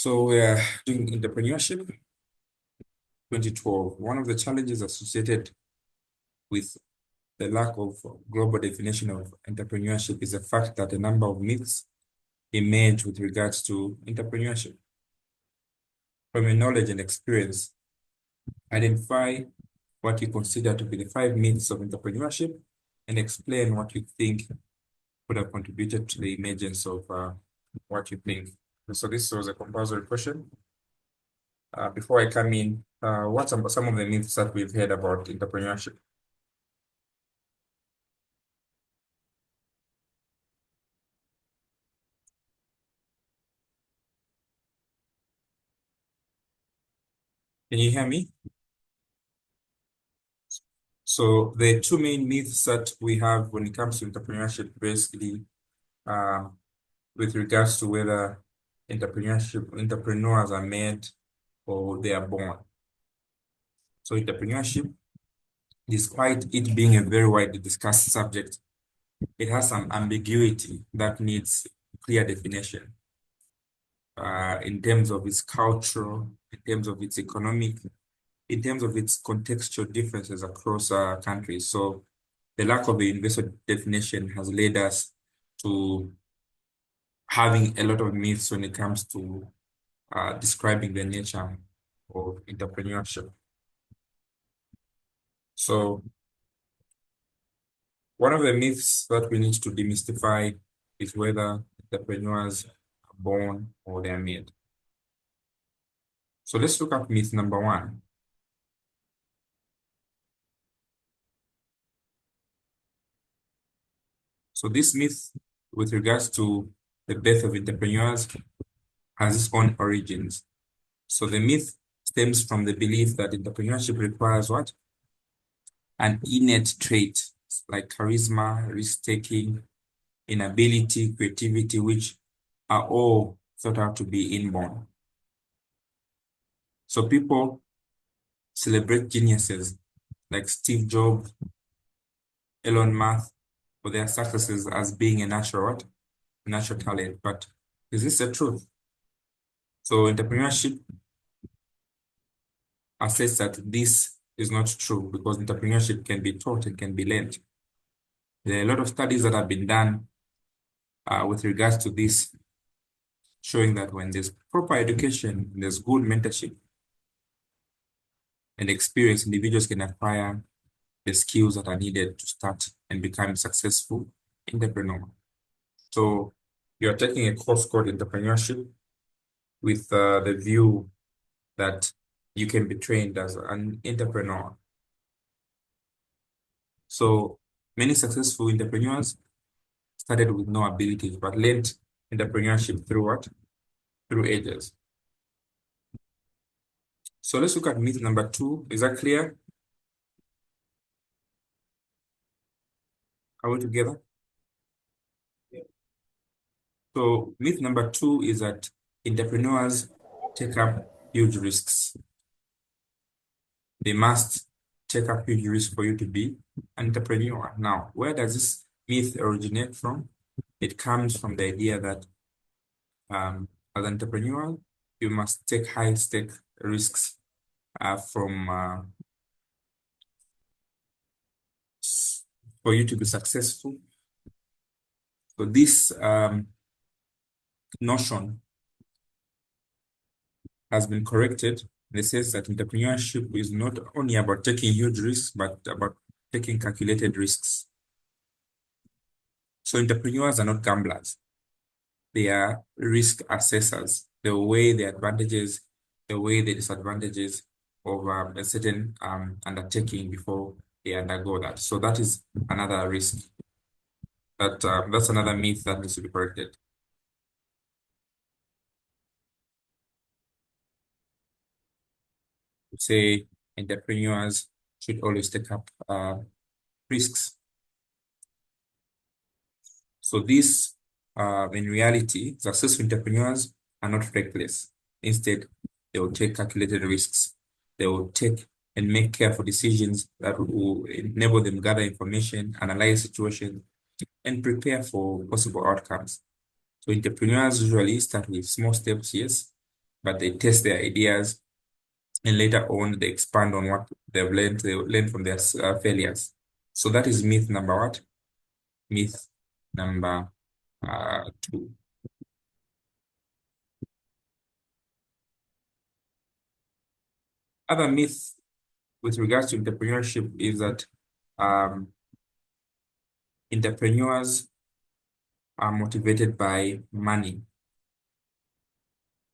So we are doing entrepreneurship 2012. One of the challenges associated with the lack of global definition of entrepreneurship is the fact that a number of myths emerge with regards to entrepreneurship. From your knowledge and experience, identify what you consider to be the 5 myths of entrepreneurship and explain what you think would have contributed to the emergence of what you think. So this was a compulsory question. Before I come in, what's some of the myths that we've heard about entrepreneurship? Can you hear me? So the two main myths that we have when it comes to entrepreneurship, basically, um, with regards to whether entrepreneurs are made or they are born. So entrepreneurship, despite it being a very widely discussed subject, it has some ambiguity that needs clear definition in terms of its cultural, in terms of its economic, in terms of its contextual differences across countries. So the lack of a universal definition has led us to having a lot of myths when it comes to describing the nature of entrepreneurship. So one of the myths that we need to demystify is whether entrepreneurs are born or they are made. So let's look at myth number one. So this myth with regards to the birth of entrepreneurs has its own origins. So the myth stems from the belief that entrepreneurship requires what? An innate trait like charisma, risk-taking, inability, creativity, which are all thought out to be inborn. So people celebrate geniuses like Steve Jobs, Elon Musk, for their successes as being a natural what? Natural talent. But is this the truth? So entrepreneurship asserts that this is not true because entrepreneurship can be taught and can be learned. There are a lot of studies that have been done with regards to this, showing that when there's proper education, there's good mentorship and experience, individuals can acquire the skills that are needed to start and become successful entrepreneur. So you're taking a course called entrepreneurship with the view that you can be trained as an entrepreneur. So many successful entrepreneurs started with no abilities, but learned entrepreneurship through what? Through ages. So let's look at myth number two. Is that clear? Are we together? So myth number two is that entrepreneurs take up huge risks. They must take up huge risks for you to be an entrepreneur. Now, where does this myth originate from? It comes from the idea that as an entrepreneur, you must take high stake risks for you to be successful. So this notion has been corrected. It says that entrepreneurship is not only about taking huge risks, but about taking calculated risks. So entrepreneurs are not gamblers. They are risk assessors. They weigh the advantages, they weigh the disadvantages of a certain undertaking before they undergo that. So that is another risk. That's another myth that needs to be corrected. Say entrepreneurs should always take up risks. So this, in reality, successful entrepreneurs are not reckless. Instead, they will take calculated risks. They will take and make careful decisions that will enable them gather information, analyze situations, and prepare for possible outcomes. So entrepreneurs usually start with small steps, yes, but they test their ideas and later on they expand on what they've learned. They learn from their failures. So that is myth number what? Myth number two. Other myth with regards to entrepreneurship is that um, entrepreneurs are motivated by money.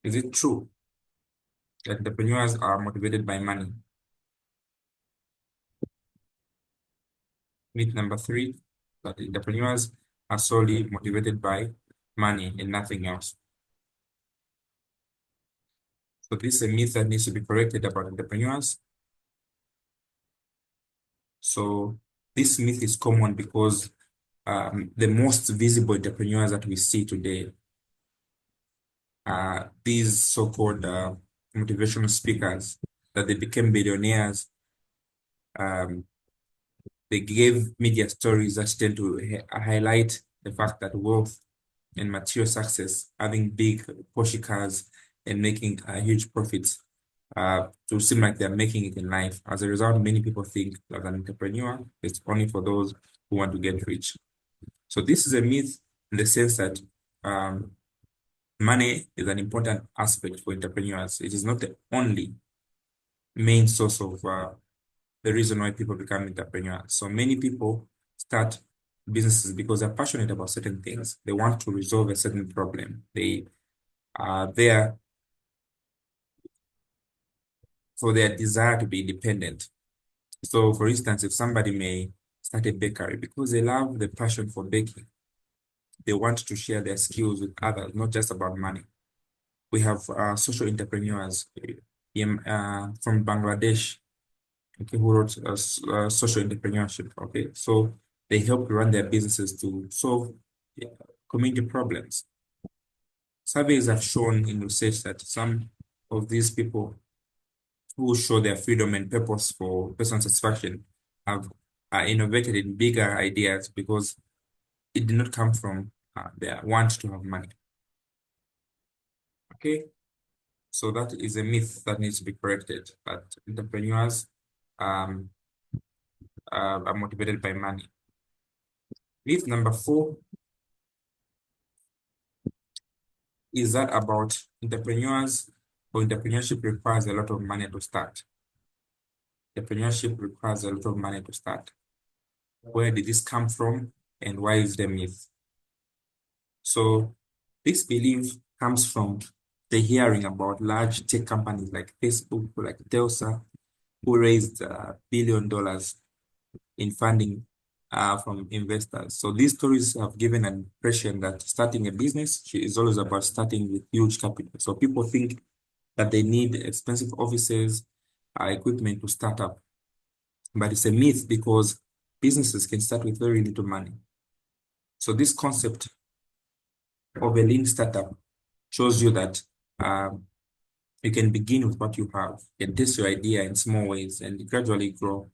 Is it true that entrepreneurs are motivated by money? Myth number three, that entrepreneurs are solely motivated by money and nothing else. So this is a myth that needs to be corrected about entrepreneurs. So this myth is common because the most visible entrepreneurs that we see today are these so-called motivational speakers that they became billionaires. Um, they gave media stories that tend to highlight the fact that wealth and material success, having big Porsche cars and making huge profits, to seem like they're making it in life. As a result, many people think that an entrepreneur is only for those who want to get rich. So this is a myth in the sense that money is an important aspect for entrepreneurs. It is not the only main source of the reason why people become entrepreneurs. So many people start businesses because they're passionate about certain things. They want to resolve a certain problem. They are there for their desire to be independent. So, for instance, if somebody may start a bakery because they love the passion for baking, they want to share their skills with others, not just about money. We have social entrepreneurs from Bangladesh, okay, who wrote social entrepreneurship. Okay, so they help run their businesses to solve community problems. Surveys have shown in research that some of these people who show their freedom and purpose for personal satisfaction have innovated in bigger ideas because it did not come from their want to have money. Okay, so that is a myth that needs to be corrected, that entrepreneurs um, are motivated by money. Myth number four is that about entrepreneurs or entrepreneurship requires a lot of money to start. Entrepreneurship requires a lot of money to start. Where did this come from and why is the myth? So this belief comes from the hearing about large tech companies like Facebook, like Telsa, who raised $1 billion in funding from investors. So these stories have given an impression that starting a business is always about starting with huge capital. So people think that they need expensive offices, equipment to start up. But it's a myth because businesses can start with very little money. So this concept of a lean startup shows you that you can begin with what you have and test your idea in small ways and gradually grow.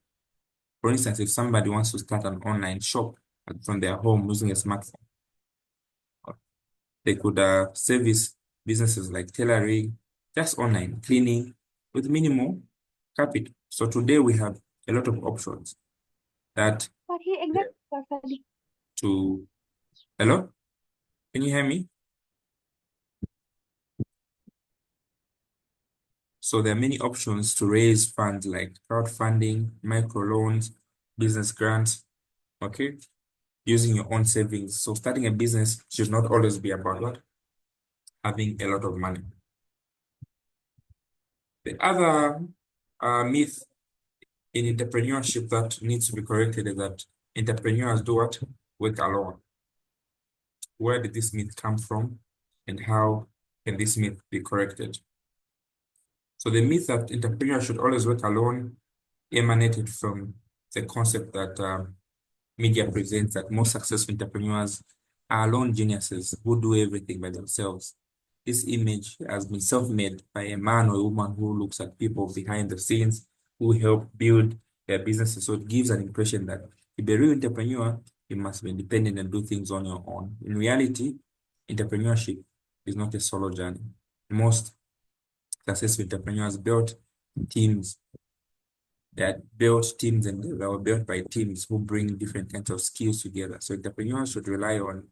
For instance, if somebody wants to start an online shop from their home using a smartphone, they could service businesses like tailoring, just online cleaning with minimal capital. So today we have a lot of options that to, hello, can you hear me? So there are many options to raise funds like crowdfunding, microloans, business grants, okay, using your own savings. So starting a business should not always be about what? Having a lot of money. The other myth in entrepreneurship that needs to be corrected is that entrepreneurs do what? Work alone. Where did this myth come from and how can this myth be corrected? So the myth that entrepreneurs should always work alone emanated from the concept that media presents that most successful entrepreneurs are lone geniuses who do everything by themselves. This image has been self-made by a man or a woman who looks at people behind the scenes who help build their businesses. So it gives an impression that to be a real entrepreneur, you must be independent and do things on your own. In reality, entrepreneurship is not a solo journey. Most successful entrepreneurs built teams that built teams and they were built by teams who bring different kinds of skills together. So entrepreneurs should rely on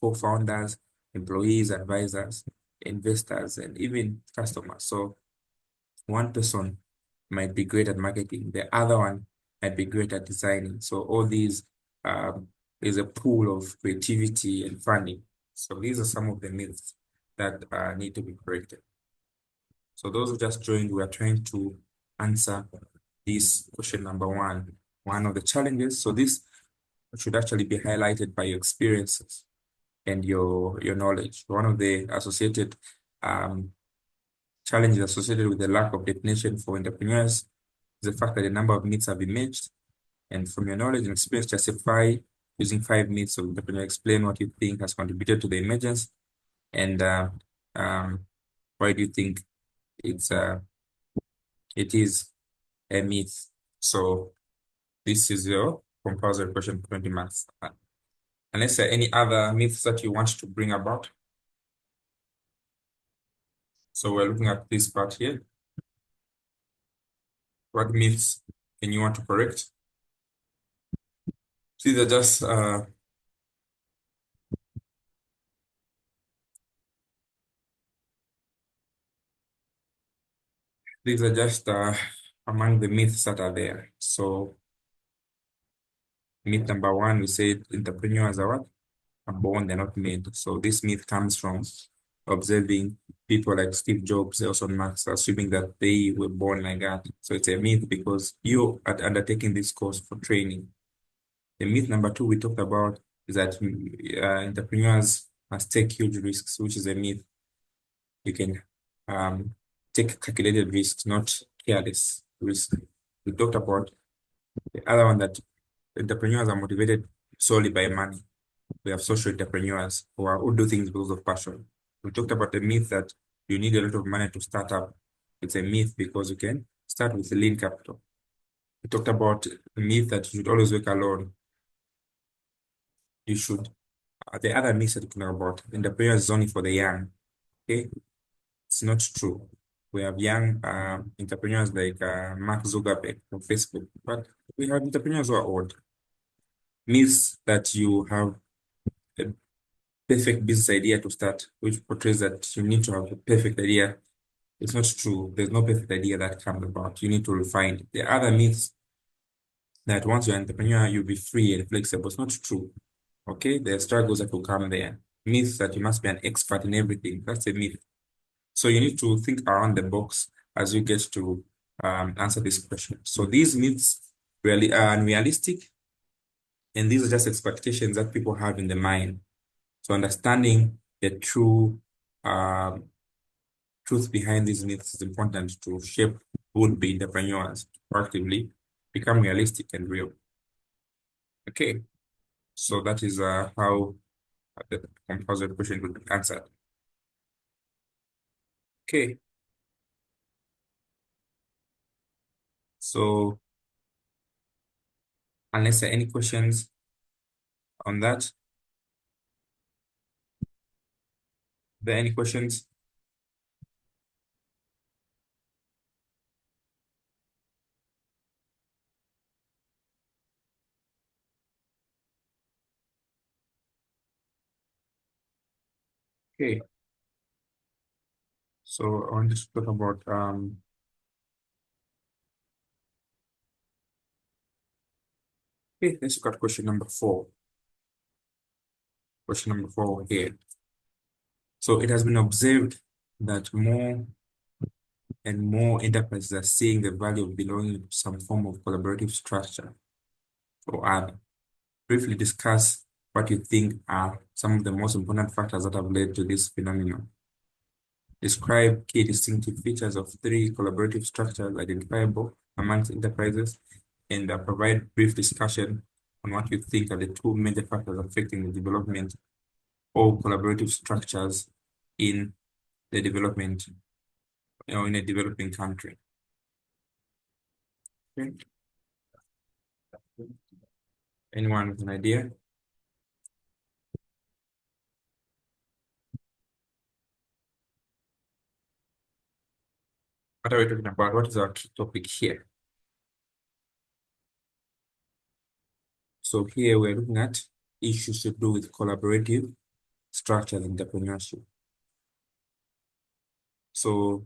co-founders, employees, advisors, investors, and even customers. So one person might be great at marketing, the other one might be great at designing. So all these um, is a pool of creativity and funding. So these are some of the myths that need to be corrected. So those who just joined, we are trying to answer this question number one of the challenges. So this should actually be highlighted by your experiences and your knowledge. One of the associated um, challenges associated with the lack of definition for entrepreneurs is the fact that the number of myths have been matched. And from your knowledge and experience, justify using 5 myths of entrepreneur. Explain what you think has contributed to the emergence and um, why do you think it's it is a myth. So this is your compulsory question, 20 marks. Unless there are any other myths that you want to bring about. So we're looking at this part here. What myths can you want to correct? These are just among the myths that are there. So myth number one, we said entrepreneurs are what? Are born, they're not made. So this myth comes from observing people like Steve Jobs, Elon Musk, assuming that they were born like that. So it's a myth because you are undertaking this course for training. The myth number two we talked about is that entrepreneurs must take huge risks, which is a myth. You can take calculated risks, not careless risk. We talked about the other one that entrepreneurs are motivated solely by money. We have social entrepreneurs who do things because of passion. We talked about the myth that you need a lot of money to start up. It's a myth because you can start with lean capital. We talked about the myth that you should always work alone. You should. The other myth that we talked about, entrepreneurs is only for the young. Okay, it's not true. We have young entrepreneurs like Mark Zuckerberg from Facebook, but we have entrepreneurs who are old. Myths that you have a perfect business idea to start, which portrays that you need to have a perfect idea. It's not true. There's no perfect idea that comes about. You need to refine it. The other myths that once you're an entrepreneur, you'll be free and flexible. It's not true. Okay, there are struggles that will come there. Myths that you must be an expert in everything. That's a myth. So you need to think around the box as you get to answer this question. So these myths really are unrealistic, and these are just expectations that people have in the mind. So understanding the true um, truth behind these myths is important to shape would-be entrepreneurs to proactively become realistic and real. Okay, so that is how the composite question would be answered. Okay, so unless there are any questions on that, there any questions? Okay, so I want to talk about okay, let's look at question number 4. Question number 4 here. So it has been observed that more and more enterprises are seeing the value of belonging to some form of collaborative structure or other. Briefly discuss what you think are some of the most important factors that have led to this phenomenon. Describe key distinctive features of 3 collaborative structures identifiable amongst enterprises and provide brief discussion on what you think are the 2 major factors affecting the development of collaborative structures in the development or in a developing country. Okay. Anyone with an idea? What are we talking about? What is our key topic here? So here we're looking at issues to do with collaborative structures and entrepreneurship. So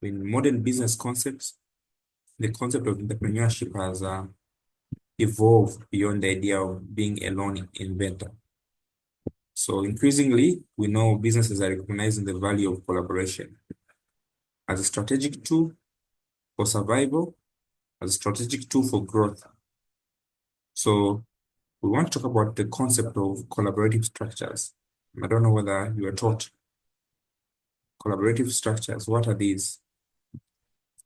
in modern business concepts, the concept of entrepreneurship has evolved beyond the idea of being a lone inventor. So increasingly, we know businesses are recognizing the value of collaboration as a strategic tool for survival, as a strategic tool for growth. So we want to talk about the concept of collaborative structures. I don't know whether you are taught collaborative structures. What are these?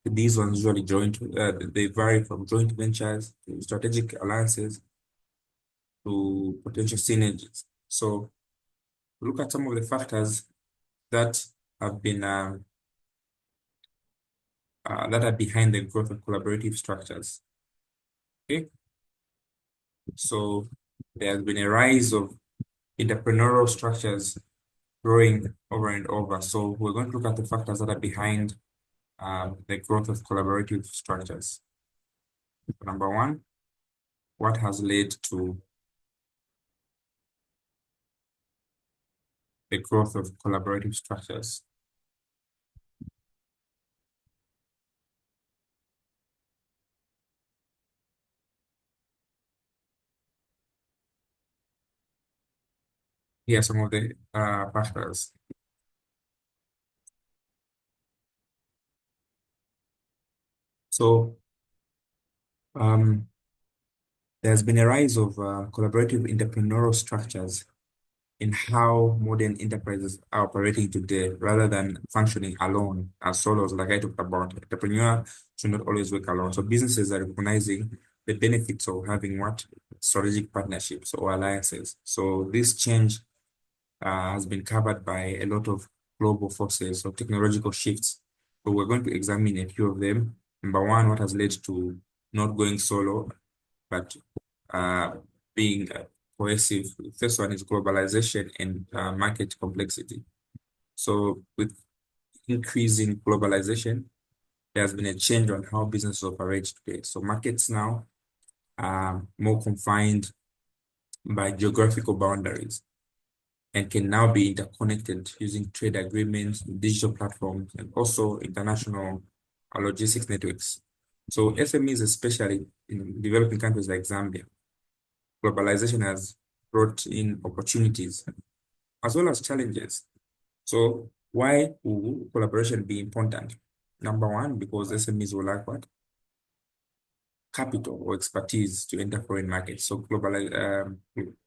These ones usually they vary from joint ventures to strategic alliances to potential synergies. So look at some of the factors that have been that are behind the growth of collaborative structures. Okay, so there has been a rise of entrepreneurial structures growing over and over. So we're going to look at the factors that are behind the growth of collaborative structures. Number one, what has led to the growth of collaborative structures? Here are some of the factors. So um, there's been a rise of collaborative entrepreneurial structures in how modern enterprises are operating today rather than functioning alone as solos, like I talked about. Entrepreneur should not always work alone. So businesses are recognizing the benefits of having what? Strategic partnerships or alliances. So this change has been covered by a lot of global forces or technological shifts. So we're going to examine a few of them. Number one, what has led to not going solo, but uh, being cohesive. First one is globalization and market complexity. So with increasing globalization, there has been a change on how businesses operate today. So markets now are more confined by geographical boundaries and can now be interconnected using trade agreements, digital platforms, and also international logistics networks. So SMEs, especially in developing countries like Zambia, globalization has brought in opportunities as well as challenges. So why will collaboration be important? Number one, because SMEs will lack what? Capital or expertise to enter foreign markets. So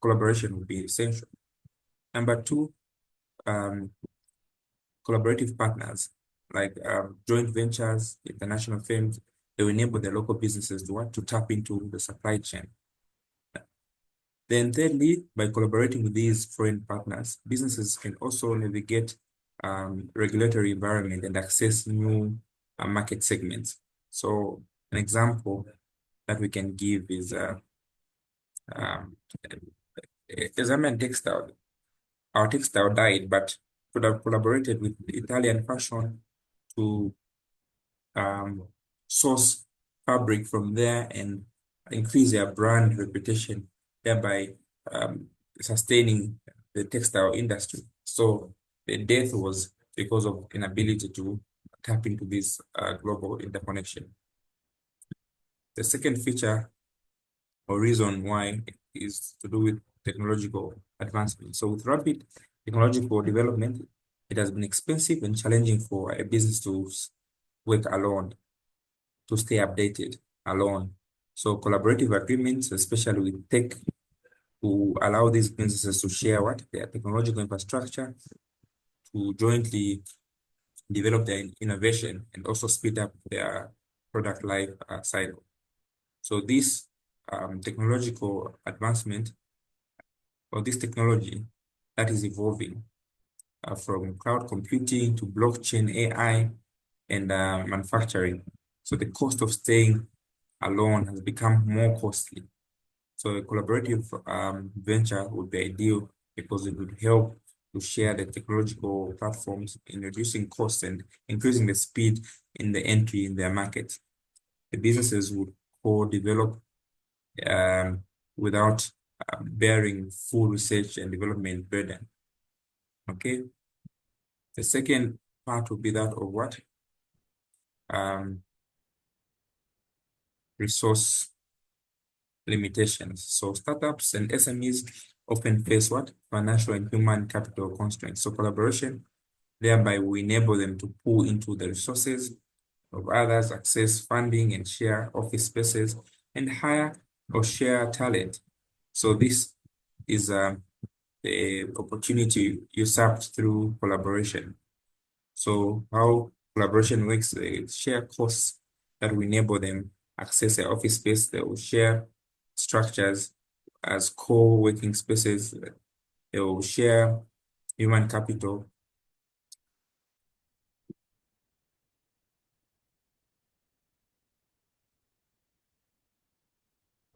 collaboration will be essential. Number two, um, collaborative partners like joint ventures, international firms, they will enable the local businesses to want to tap into the supply chain. Then thirdly, by collaborating with these foreign partners, businesses can also navigate regulatory environment and access new market segments. So an example that we can give is um, Zambian textile. Our textile died, but could have collaborated with Italian fashion to um, source fabric from there and increase their brand reputation, thereby um, sustaining the textile industry. So the death was because of inability to tap into this global interconnection. The second feature or reason why is to do with technological advancement. So with rapid technological development, it has been expensive and challenging for a business to work alone, to stay updated alone. So collaborative agreements, especially with tech, to allow these businesses to share what their technological infrastructure, to jointly develop their innovation and also speed up their product life cycle. So this technological advancement or this technology that is evolving from cloud computing to blockchain, AI, and manufacturing. So the cost of staying alone has become more costly. So a collaborative venture would be ideal because it would help to share the technological platforms in reducing costs and increasing the speed in the entry in their market. The businesses would co-develop um, without bearing full research and development burden. Okay. The second part would be that of what? Um, Resource limitations. So startups and SMEs often face what? Financial and human capital constraints. So collaboration, thereby we enable them to pull into the resources of others, access funding and share office spaces, and hire or share talent. So this is the opportunity usurped through collaboration. So how collaboration works, they share costs that will enable them access their office space. They will share structures as co-working spaces. They will share human capital.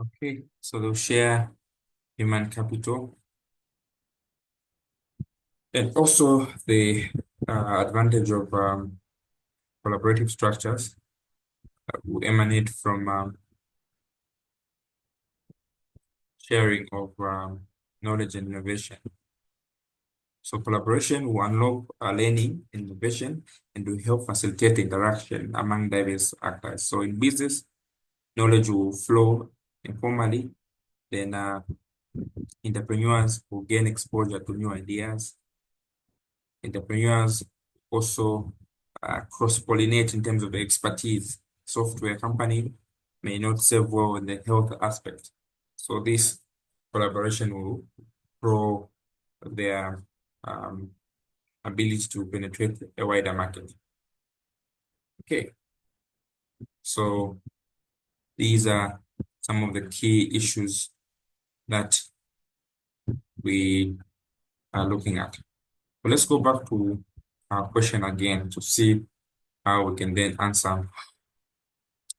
Okay, so they'll share human capital. And also the advantage of collaborative structures will emanate from sharing of knowledge and innovation. So collaboration will unlock learning, innovation, and will help facilitate interaction among diverse actors. So in business, knowledge will flow informally, then entrepreneurs will gain exposure to new ideas. Entrepreneurs also cross-pollinate in terms of expertise. Software company may not serve well in the health aspect. So this collaboration will grow their ability to penetrate a wider market. Okay, so these are some of the key issues that we are looking at. But let's go back to our question again to see how we can then answer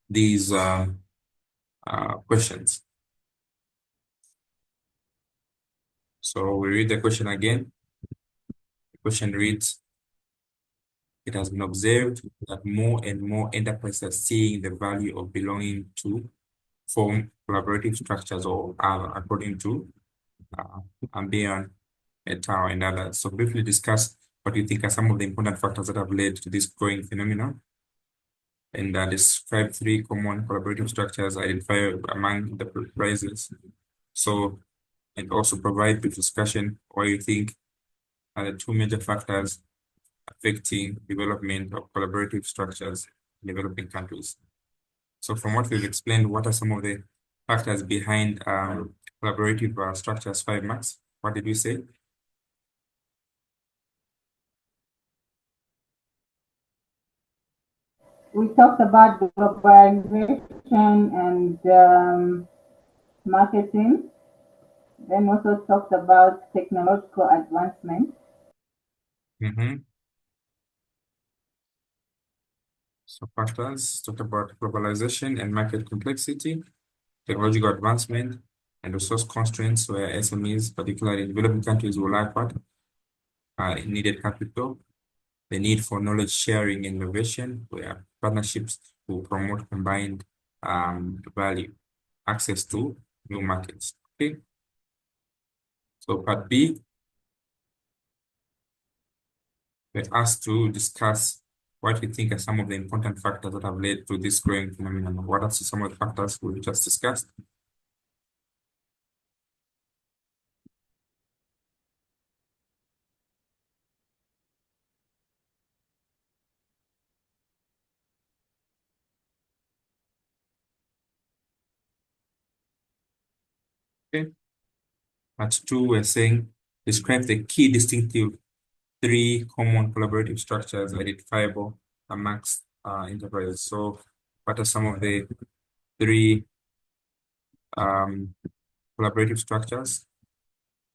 these questions. So we read the question again. The question reads, it has been observed that more and more enterprises are seeing the value of belonging to form collaborative structures or according to Ambion et al. And others. So briefly discuss what you think are some of the important factors that have led to this growing phenomenon, and describe three common collaborative structures identified among the prizes. So, and also provide brief discussion what you think are the two major factors affecting development of collaborative structures in developing countries. So from what we've explained, what are some of the factors behind collaborative structures? 5 marks. What did you say? We talked about globalization and marketing, then also talked about technological advancement. Mm-hmm. So factors talked about globalization and market complexity, technological advancement, and resource constraints where SMEs, particularly in developing countries, will lack what? Needed capital, the need for knowledge sharing and innovation, where partnerships will promote combined value, access to new markets. Okay. So part B, we're asked to discuss what we think are some of the important factors that have led to this growing phenomenon. What are some of the factors we just discussed? Okay. Part two, we're saying describe the key distinctive three common collaborative structures identifiable amongst enterprises. So, what are some of the three um, collaborative structures?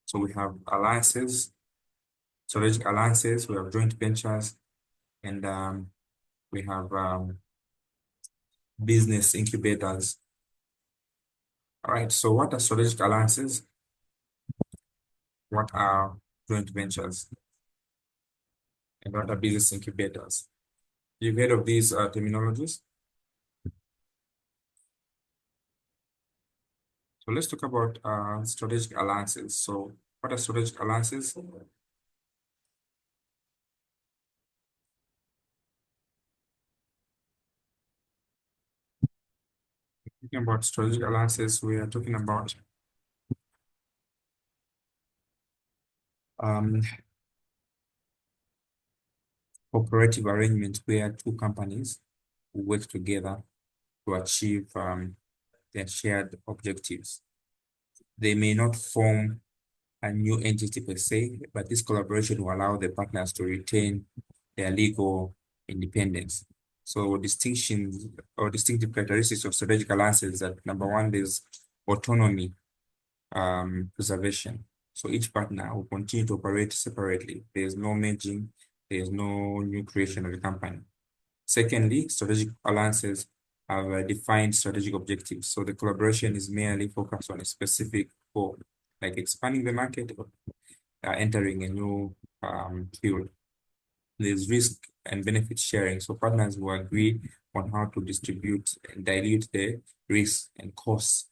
So we have alliances, strategic alliances, we have joint ventures, and we have business incubators. All right, so what are strategic alliances? What are joint ventures and what are business incubators? You've heard of these terminologies? So let's talk about strategic alliances. So what are strategic alliances? Talking about strategic alliances, we are talking about um, cooperative arrangements where two companies work together to achieve their shared objectives. They may not form a new entity per se, but this collaboration will allow the partners to retain their legal independence. So distinctions or distinctive characteristics of strategic alliances that number one is autonomy, preservation. So each partner will continue to operate separately. There's no merging, there's no new creation of the company. Secondly, strategic alliances have defined strategic objectives. So the collaboration is merely focused on a specific goal, like expanding the market or entering a new field. There's risk and benefit sharing. So partners will agree on how to distribute and dilute the risks and costs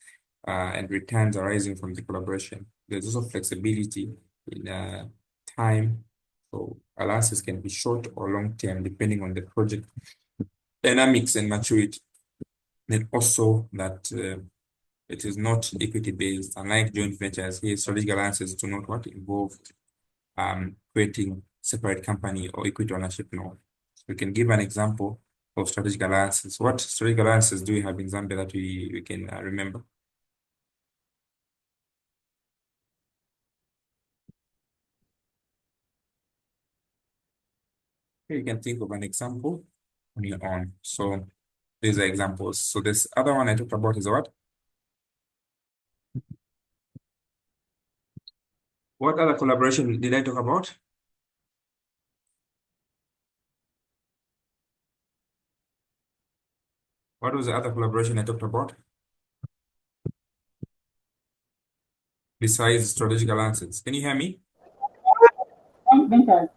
and returns arising from the collaboration. There's also flexibility in time. So alliances can be short or long term depending on the project dynamics and maturity. Then also that it is not equity based, unlike joint ventures. Here, strategic alliances do not what involve creating separate company or equity ownership. No, we can give an example of strategic alliances. What strategic alliances do we have in Zambia that we can remember? Here you can think of an example on your own. So these are examples. So this other one I talked about is what? What other collaboration did I talk about? What was the other collaboration I talked about besides strategic alliances? Can you hear me? Joint ventures.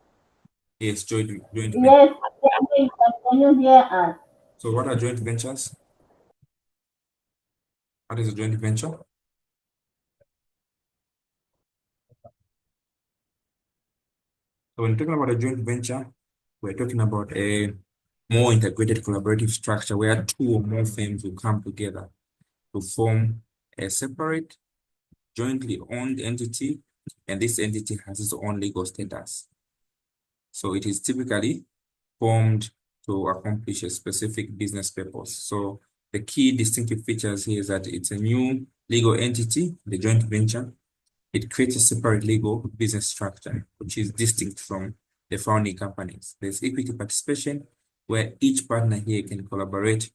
Yes, joint venture. Yes, can you hear us? So what are joint ventures? What is a joint venture? So when talking about a joint venture, we're talking about a more integrated collaborative structure where two or more firms will come together to form a separate, jointly owned entity, and this entity has its own legal status. So it is typically formed to accomplish a specific business purpose. So the key distinctive features here is that it's a new legal entity, the joint venture. It creates a separate legal business structure, which is distinct from the founding companies. There's equity participation, where each partner here can collaborate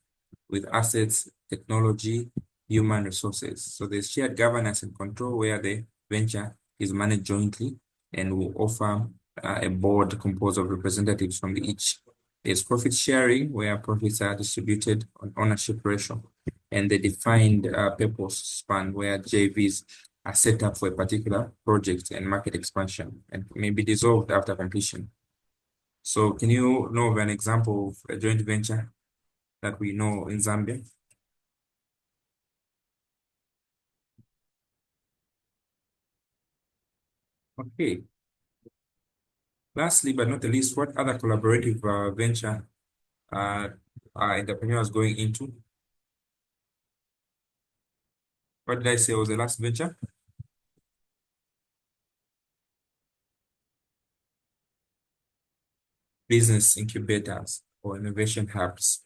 with assets, technology, human resources. So there's shared governance and control, where the venture is managed jointly and will offer a board composed of representatives from each. There's profit sharing, where profits are distributed on ownership ratio, and the defined purpose span, where JVs are set up for a particular project and market expansion and may be dissolved after completion. So can you know of an example of a joint venture that we know in Zambia? Okay. Lastly, but not the least, what other collaborative venture uh, are entrepreneurs going into? What did I say was the last venture? Business incubators or innovation hubs.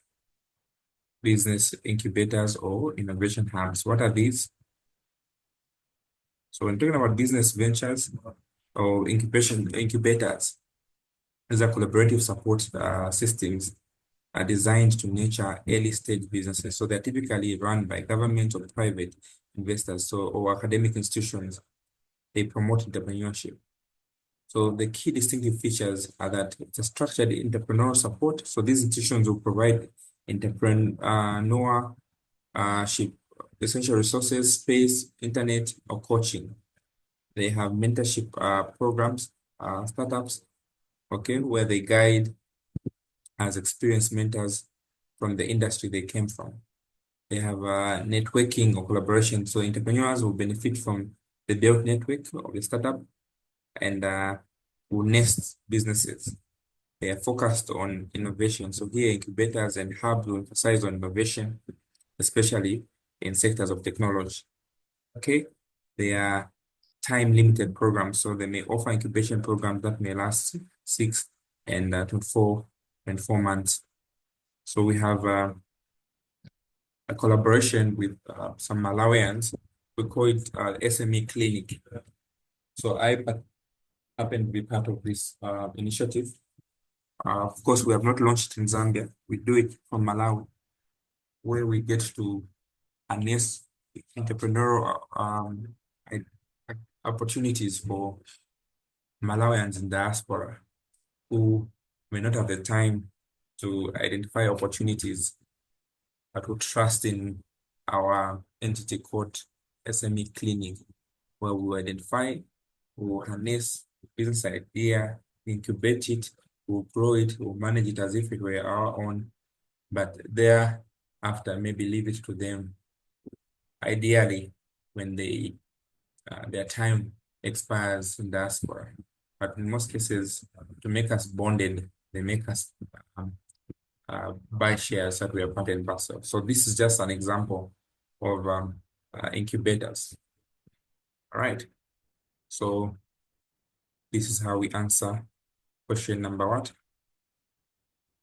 Business incubators or innovation hubs. What are these? So when talking about business ventures or incubators, these are collaborative support systems are designed to nurture early stage businesses. So they're typically run by government or private investors, so or academic institutions. They promote entrepreneurship. So the key distinctive features are that it's a structured entrepreneurial support. So these institutions will provide entrepreneurship, essential resources, space, internet, or coaching. They have mentorship programs, startups, okay, where they guide as experienced mentors from the industry they came from. They have networking or collaboration. So entrepreneurs will benefit from the built network of the startup and will nest businesses. They are focused on innovation. So here, incubators and hubs will emphasize on innovation, especially in sectors of technology. Okay, they are time-limited programs, so they may offer incubation programs that may last 6 and 24 months. So we have a collaboration with some Malawians. We call it SME Clinic. So happen to be part of this initiative. Of course, we have not launched in Zambia. We do it from Malawi, where we get to harness entrepreneurial i- opportunities for Malawians in diaspora who may not have the time to identify opportunities, but who trust in our entity called SME Clinic, where we identify, we harness business idea, incubate it, we'll grow it, we'll manage it as if it were our own, but thereafter maybe leave it to them. Ideally, when their time expires in diaspora. But in most cases, to make us bonded, they make us um, buy shares that we are part and parcel. So this is just an example of incubators. All right. So this is how we answer question number what?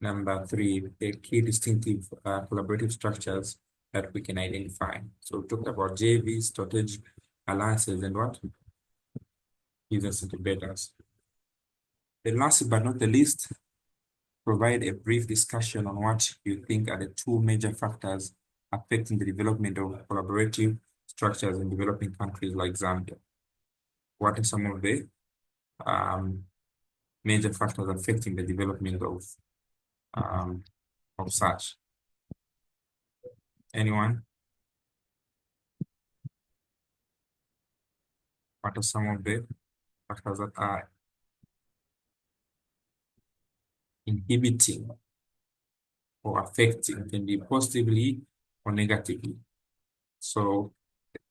Number 3, the key distinctive collaborative structures that we can identify. So we talked about JVs, strategic alliances, and what? Business incubators. Then last but not the least, provide a brief discussion on what you think are the 2 major factors affecting the development of collaborative structures in developing countries like Zambia. What are some of the um, major factors affecting the development um, of such? Anyone? What are some of the factors that are inhibiting or affecting, can be positively or negatively? So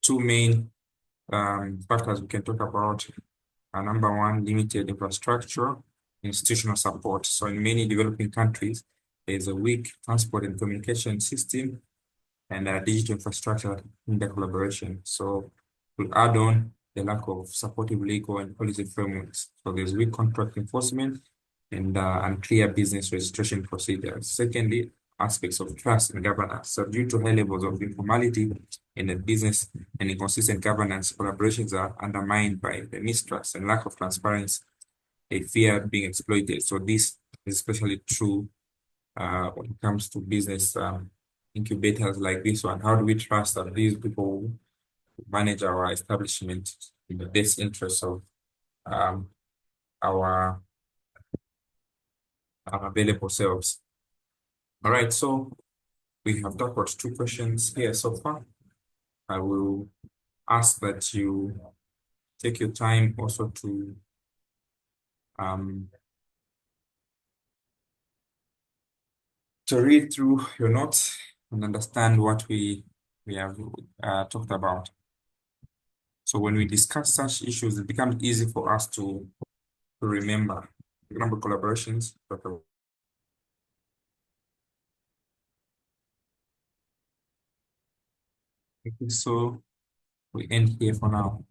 2 main factors we can talk about are number 1, limited infrastructure, institutional support. So in many developing countries, there's a weak transport and communication system and digital infrastructure in the collaboration. So to add on the lack of supportive legal and policy frameworks. So there's weak contract enforcement and unclear business registration procedures. Secondly, aspects of trust and governance. So due to high levels of informality in the business and inconsistent governance, collaborations are undermined by the mistrust and lack of transparency. They fear being exploited. So this is especially true when it comes to business incubators like this one. How do we trust that these people manage our establishment in the best interest of um, our available selves? All right, so we have talked about 2 questions here so far. I will ask that you take your time also um, to read through your notes and understand what we have talked about. So when we discuss such issues, it becomes easy for us to remember. Remember collaborations. Okay, so we end here for now.